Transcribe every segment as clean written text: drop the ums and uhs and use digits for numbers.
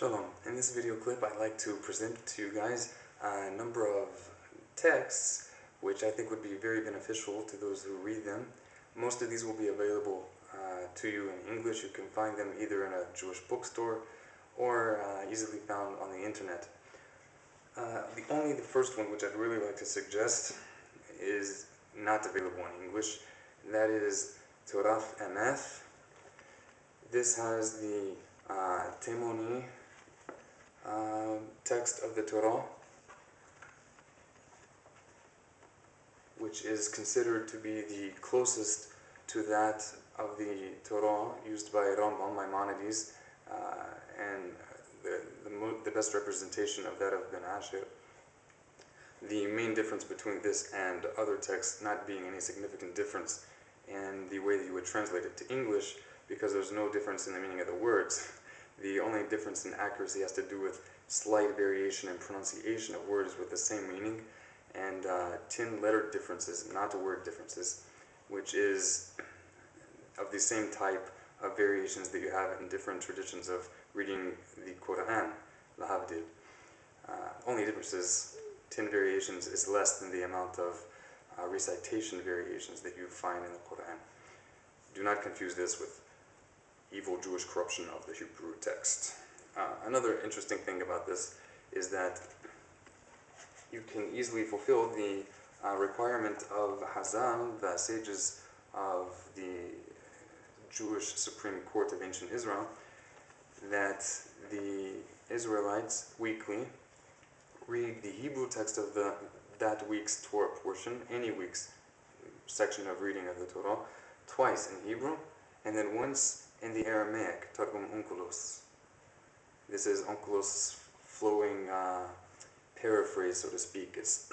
Shalom. In this video clip I'd like to present to you guys a number of texts which I think would be very beneficial to those who read them. Most of these will be available to you in English. You can find them either in a Jewish bookstore or easily found on the internet. The first one which I'd really like to suggest is not available in English. That is Torath Emeth. This has the Shemone text of the Torah, which is considered to be the closest to that of the Torah used by Rambam, Maimonides, and the best representation of that of Ben Asher. The main difference between this and other texts not being any significant difference in the way that you would translate it to English, because there's no difference in the meaning of the words. The only difference in accuracy has to do with slight variation in pronunciation of words with the same meaning, and 10 letter differences, not word differences, which is of the same type of variations that you have in different traditions of reading the Quran, l-Ovdei. Only difference is 10 variations is less than the amount of recitation variations that you find in the Quran. Do not confuse this with evil Jewish corruption of the Hebrew text. Another interesting thing about this is that you can easily fulfill the requirement of Hazam, the sages of the Jewish Supreme Court of ancient Israel, that the Israelites weekly read the Hebrew text of that week's Torah portion, any week's section of reading of the Torah, twice in Hebrew, and then once in the Aramaic Targum Unculos. This is Unculos' flowing paraphrase, so to speak. It's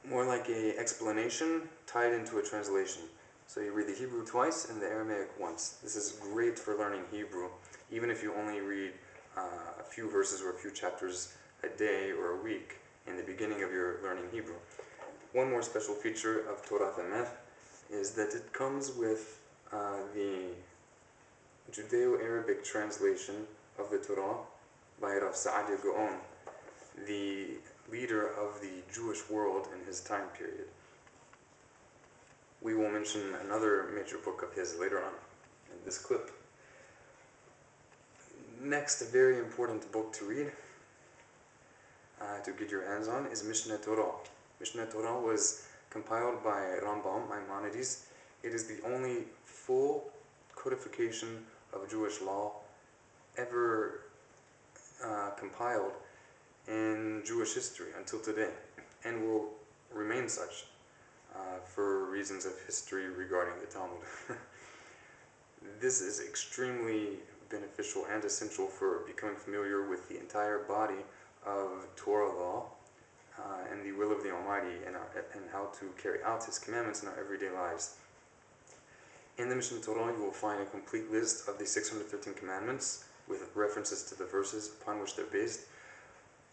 more like a explanation tied into a translation. So you read the Hebrew twice and the Aramaic once. This is great for learning Hebrew, even if you only read a few verses or a few chapters a day or a week in the beginning of your learning Hebrew. One more special feature of Torath Emeth is that it comes with the Judeo-Arabic translation of the Torah by R Saadiah Gaon, the leader of the Jewish world in his time period. We will mention another major book of his later on in this clip. Next, a very important book to read, to get your hands on, is Mishne Torah. Mishne Torah was compiled by Rambam, Maimonides. It is the only full codification of Jewish law ever compiled in Jewish history until today, and will remain such for reasons of history regarding the Talmud. This is extremely beneficial and essential for becoming familiar with the entire body of Torah law and the will of the Almighty, and how to carry out His commandments in our everyday lives. In the Mishne Torah you will find a complete list of the 613 commandments with references to the verses upon which they're based.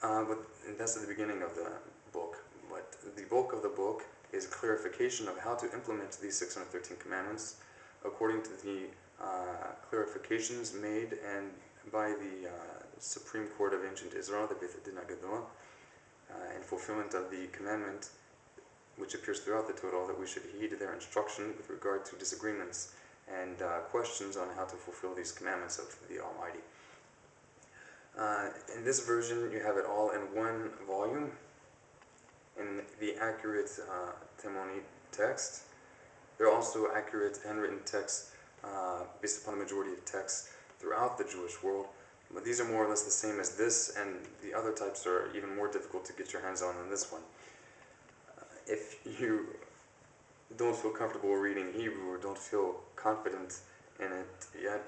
But that's at the beginning of the book. But the bulk of the book is a clarification of how to implement these 613 commandments according to the clarifications made and by the Supreme Court of ancient Israel, the Bahhyah, in fulfillment of the commandment which appears throughout the Torah that we should heed their instruction with regard to disagreements and questions on how to fulfill these commandments of the Almighty. In this version you have it all in one volume in the accurate Shemone text. There are also accurate handwritten texts based upon a majority of texts throughout the Jewish world, but these are more or less the same as this, and the other types are even more difficult to get your hands on than this one. If you don't feel comfortable reading Hebrew or don't feel confident in it yet,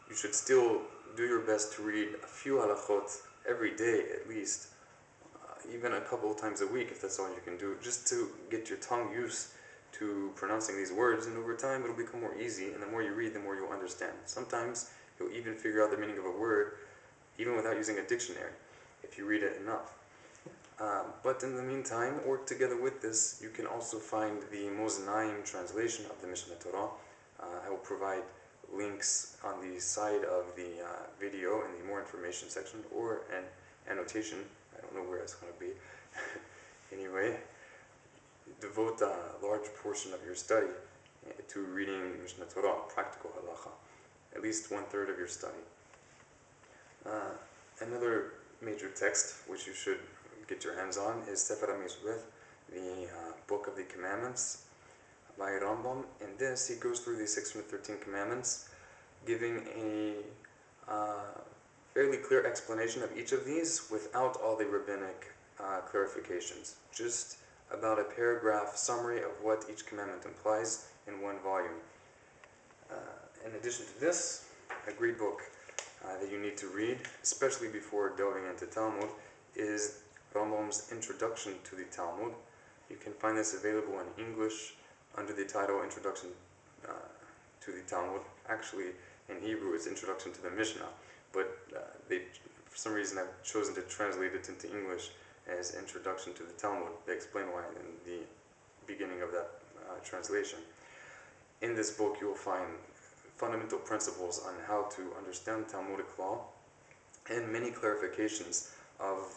you should still do your best to read a few halachot every day at least, even a couple of times a week if that's all you can do, just to get your tongue used to pronouncing these words, and over time it'll become more easy, and the more you read, the more you'll understand. Sometimes you'll even figure out the meaning of a word even without using a dictionary, if you read it enough. But in the meantime, work together with this. You can also find the Moznaim translation of the Mishne Torah. I will provide links on the side of the video in the more information section, or an annotation. I don't know where it's going to be. Anyway, devote a large portion of your study to reading Mishne Torah, practical halacha, at least 1/3 of your study. Another major text which you should get your hands on is Sefer HaMizvot, the Book of the Commandments by Rambam. In this, he goes through the 613 commandments, giving a fairly clear explanation of each of these without all the rabbinic clarifications. Just about a paragraph summary of what each commandment implies in one volume. In addition to this, a great book that you need to read, especially before delving into Talmud, is Rambam's Introduction to the Talmud. You can find this available in English under the title Introduction to the Talmud. Actually, in Hebrew, it's Introduction to the Mishnah, but for some reason, I've chosen to translate it into English as Introduction to the Talmud. They explain why in the beginning of that translation. In this book, you will find fundamental principles on how to understand Talmudic law and many clarifications of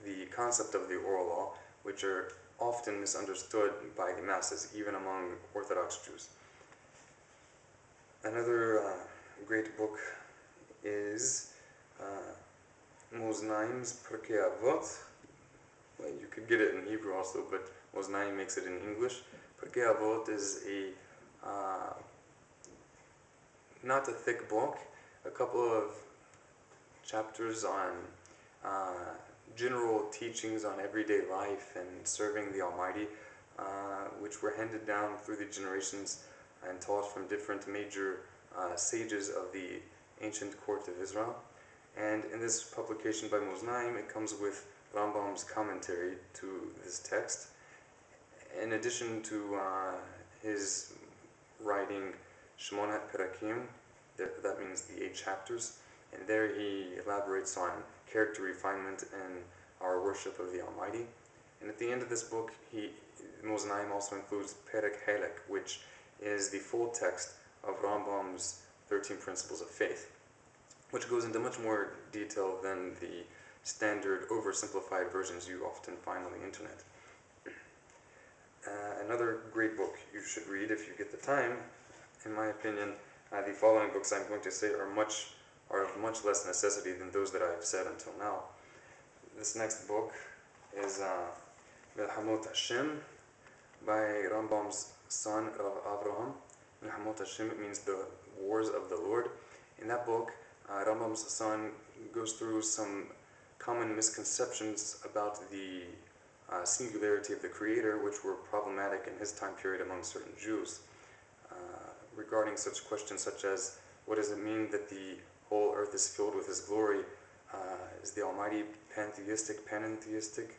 the concept of the oral law, which are often misunderstood by the masses, even among Orthodox Jews. Another great book is Moznaim Pirqei Avoth. Well, you could get it in Hebrew also, but Moznaim makes it in English. Pirqei Avoth is a not a thick book, a couple of chapters on general teachings on everyday life and serving the Almighty, which were handed down through the generations and taught from different major sages of the ancient court of Israel. And in this publication by Moznaim, it comes with Rambam's commentary to this text. In addition to his writing Shemone Pereqim, that means the 8 chapters, and there he elaborates on character refinement and our worship of the Almighty. And at the end of this book, Moznaim also includes Pereq Hheleq, which is the full text of Rambam's 13 Principles of Faith, which goes into much more detail than the standard oversimplified versions you often find on the internet. Another great book you should read if you get the time, in my opinion, the following books I'm going to say are of much less necessity than those that I've said until now. This next book is Milhhamoth HaShem by Rambam's son, R Avraham. Milhhamoth HaShem means the wars of the Lord. In that book, Rambam's son goes through some common misconceptions about the singularity of the Creator, which were problematic in his time period among certain Jews. Regarding such questions such as, what does it mean that the whole earth is filled with His glory? Is the Almighty pantheistic, panentheistic?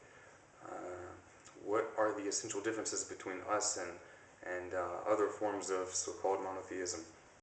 What are the essential differences between us and other forms of so-called monotheism?